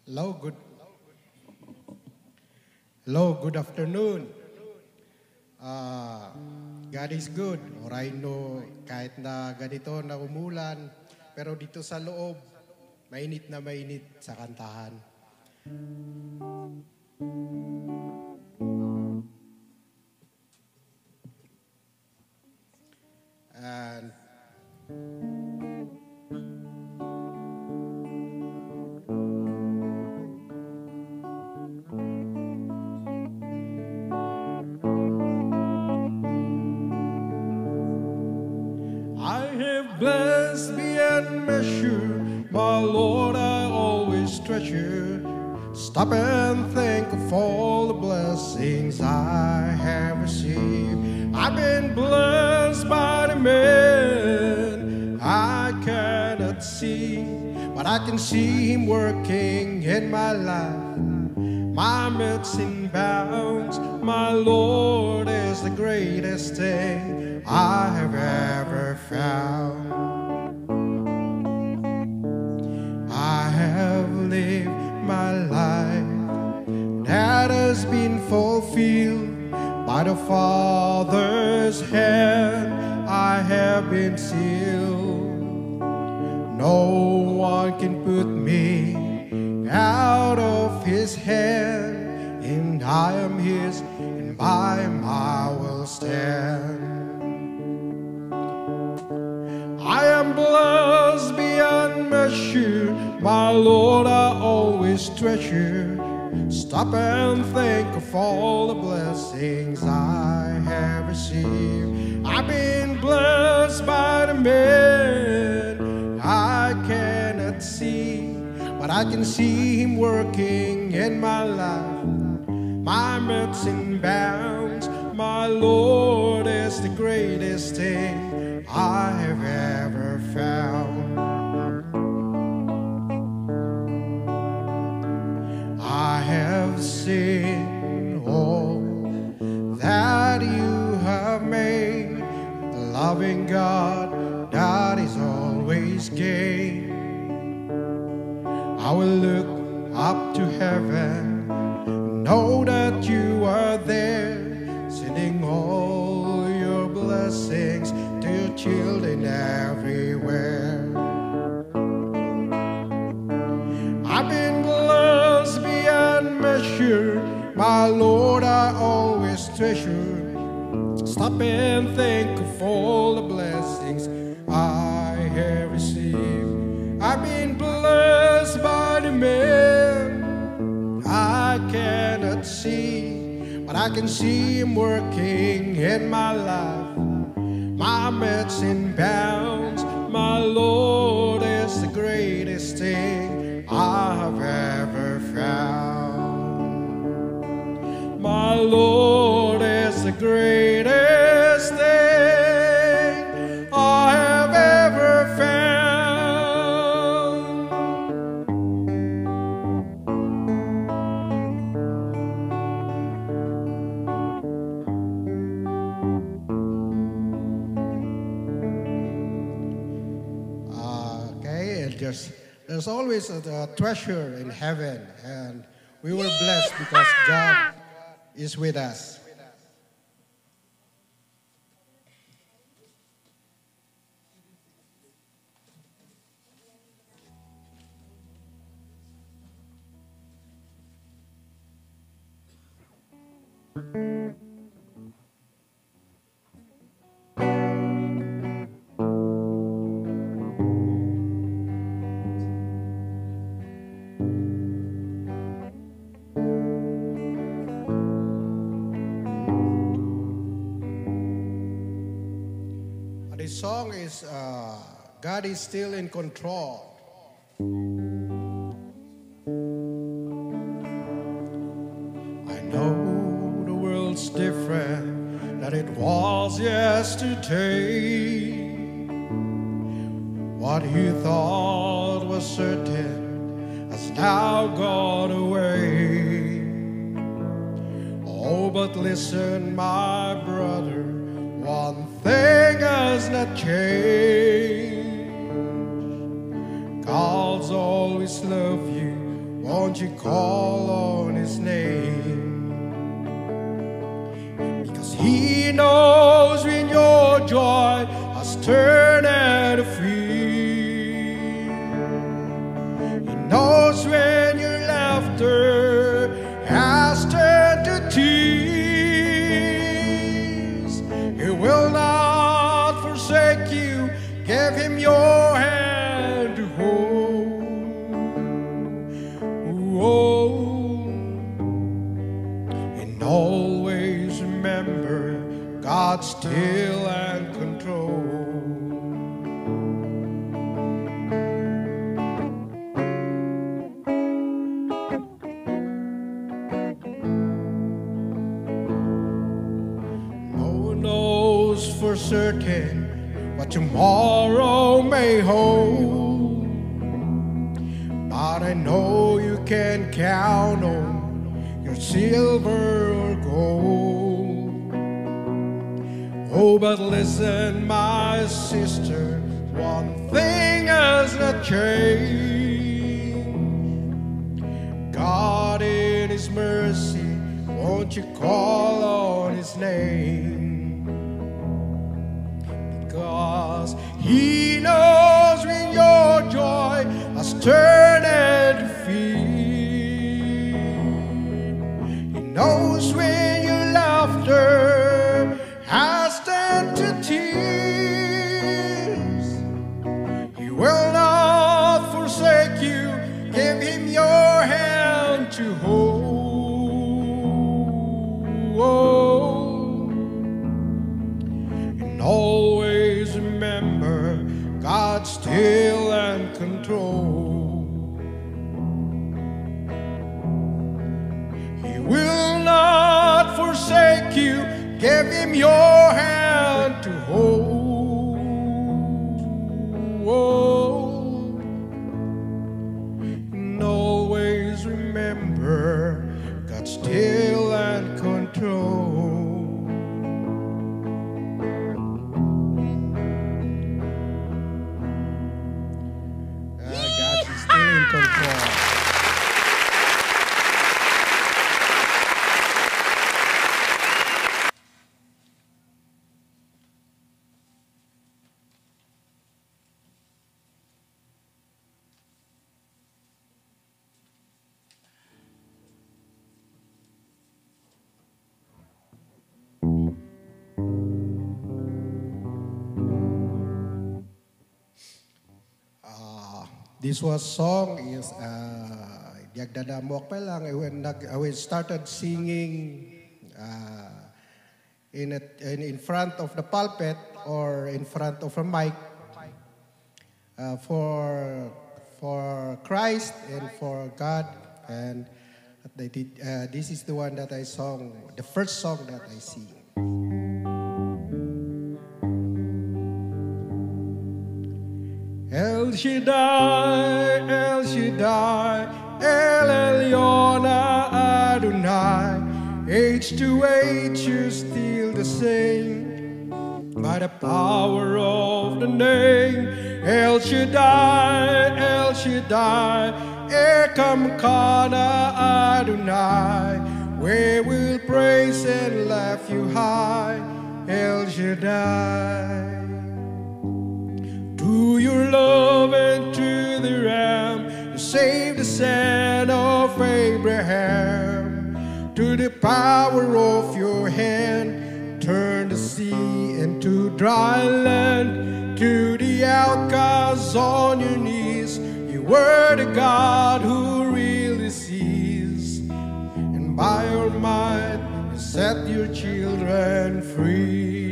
Hello, good afternoon. God is good. Or I know, kahit na ganito na umulan, pero dito sa loob, mainit na mainit sa kantahan. And I have blessed beyond measure, my Lord I always treasure. Stop and think of all the blessings I have received. I've been blessed by the man I cannot see, but I can see him working in my life. My midst in bounds, my Lord is the greatest thing I have ever found. I have lived my life that has been fulfilled by the Father's hand. I have been sealed. No one can put me out of his hand, and I am his, and by him I will stand. I am blessed beyond measure, my Lord I always treasure. Stop and think of all the blessings I have received. I've been blessed by the man I cannot see, but I can see him working in my life. My midst in bounds, my Lord is the greatest thing I have ever found. I have seen all that you have made, a loving God that is always gay. I will look up to heaven, know that you are there, sending all your blessings to your children everywhere. I've been blessed beyond measure, my Lord I always treasure. Stop and think of all the blessings I have received. I've been blessed by the man I cannot see, but I can see him working in my life. My midst in bounds, my Lord is the greatest thing I have ever found. My Lord is the greatest thing I have ever found. There's always a treasure in heaven, and we were blessed because God is with us. This song is God is still in control. I know the world's different than it was yesterday. What you thought was certain has now gone away. Oh, but listen, my brother, one thing has not changed. God's always loved you won't you call on His name? Because He knows when your joy has turned to fear. He knows when your laughter has turned to tears. He will not forsake you. Give Him your hand to hold. Oh, and always remember God's still in control. No one knows for certain what tomorrow may hold, but I know you can count on your silver or gold. Oh, but listen, my sister, one thing has not changed. God in His mercy, won't you call on His name? Because He knows when your joy has turned to fear. He knows when your laughter has turned to tears. He will not forsake you. Give Him your hand to hold. And always remember God's still in control. He will not forsake you. Give Him your hand to hold. And always remember God's still in control. God's still in control. This was song is Yagdadamok pa lang when I started singing in front of the pulpit or in front of a mic for Christ and for God, and they did, this is the one that I sung, the first song that I sing. El Shaddai, El Shaddai, El Elyon Adonai, age to age you're still the same, by the power of the name. El Shaddai, El Shaddai, Ekam Kana Adonai, we will praise and lift you high, El Shaddai. To your love and to the Ram, you saved the son of Abraham. To the power of your hand, turn the sea into dry land. To the outcasts on your knees, you were the God who really sees. And by your might, you set your children free.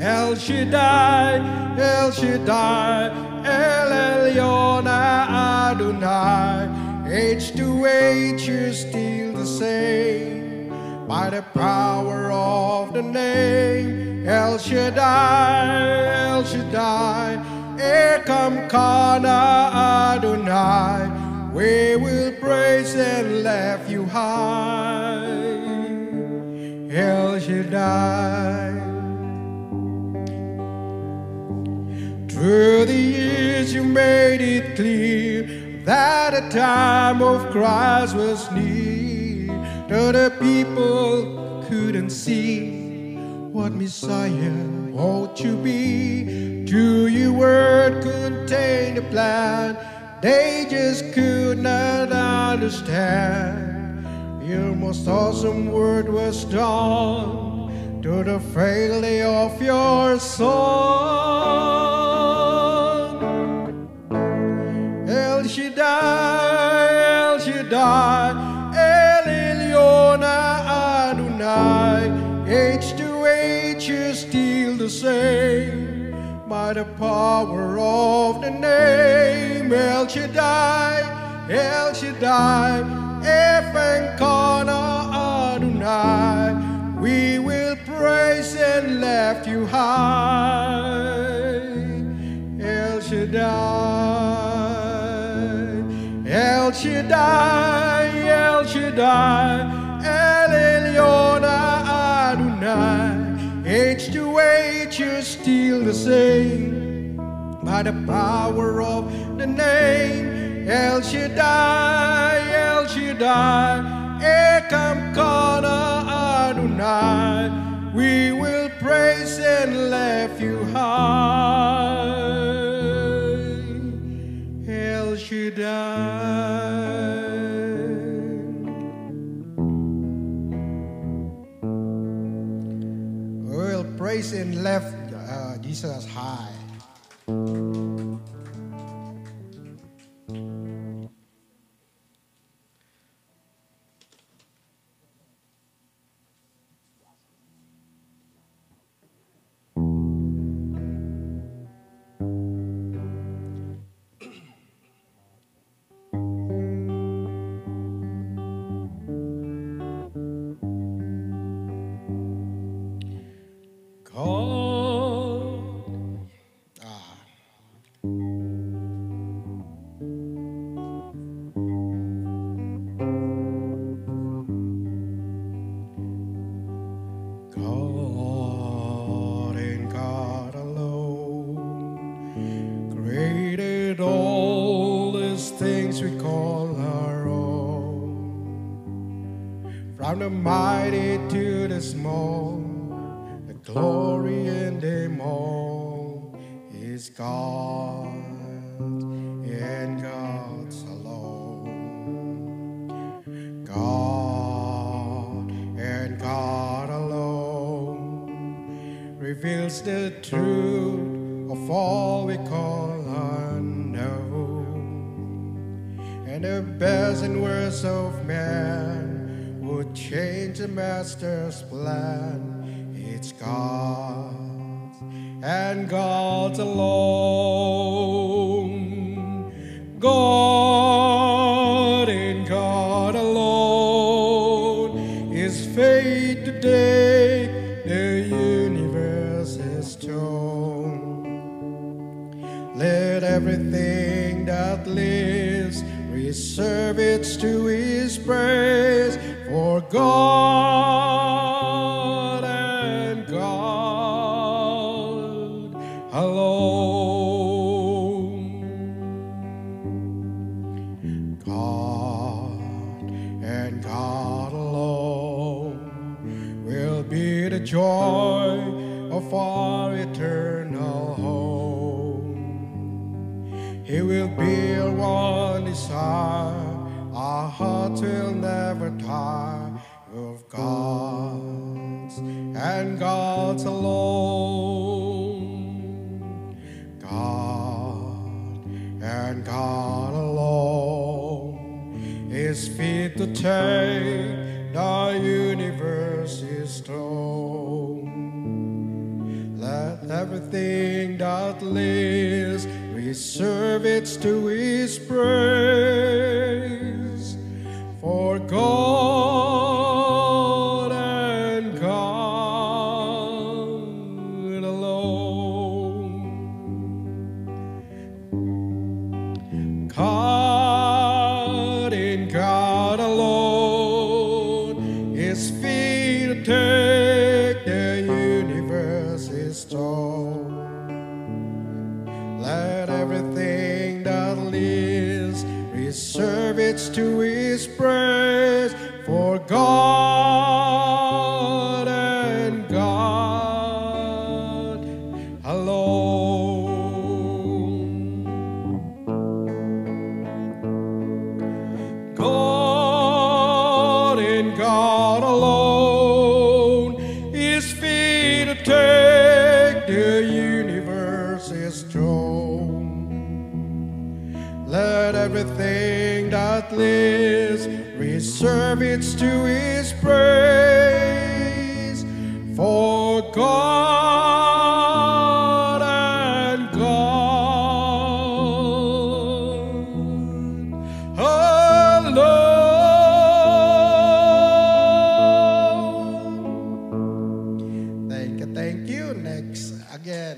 El Shaddai, El Shaddai, El Elyon Adonai, age to age you're still the same, by the power of the name. El Shaddai, El Shaddai, Ekam Kana Adonai, we will praise and lift you high, El Shaddai. Through the years you made it clear that the time of Christ was near, though the people couldn't see what Messiah ought to be. True, your word contained a plan, they just could not understand. Your most awesome word was done to the frailty of your Son. El Shaddai, El Shaddai, El Elyon Adonai, age to age you're still the same, by the power of the name El Shaddai, El Shaddai, Efankana Adonai, we will praise and lift you high. El Shaddai, El Shaddai, El Shaddai, El Elyon Adonai, age to age you're still the same, by the power of the name El Shaddai, El Shaddai, Ekam Kana Adonai, we will praise and lift you high. El Shaddai. We'll praise and lift Jesus high. God and God alone created all these things we call our own. From the mighty to the small, the glory in them all is God and God's alone. God and God alone reveals the truth of all we call unknown. And the best and worst of man would change the master's plan. It's God's and God's alone. God and God alone is fate today. The universe is torn. Let everything that lives reserve its to His praise. For God and God alone. God and God alone will be the joy of our eternal home. He will be our one desire, our hearts will never tire of God's and God's alone. God and God alone is fit to take the universe's throne. Let everything that lives reserve its to His praise. For God and God alone. God and God alone is fit to take the universe's throne. Let everything that lives reserve it to His praise. For God and God alone. God and God alone is fit to take the universe's throne. Let everything that lives reserve it to His praise. For God and God alone. Thank you. Next again.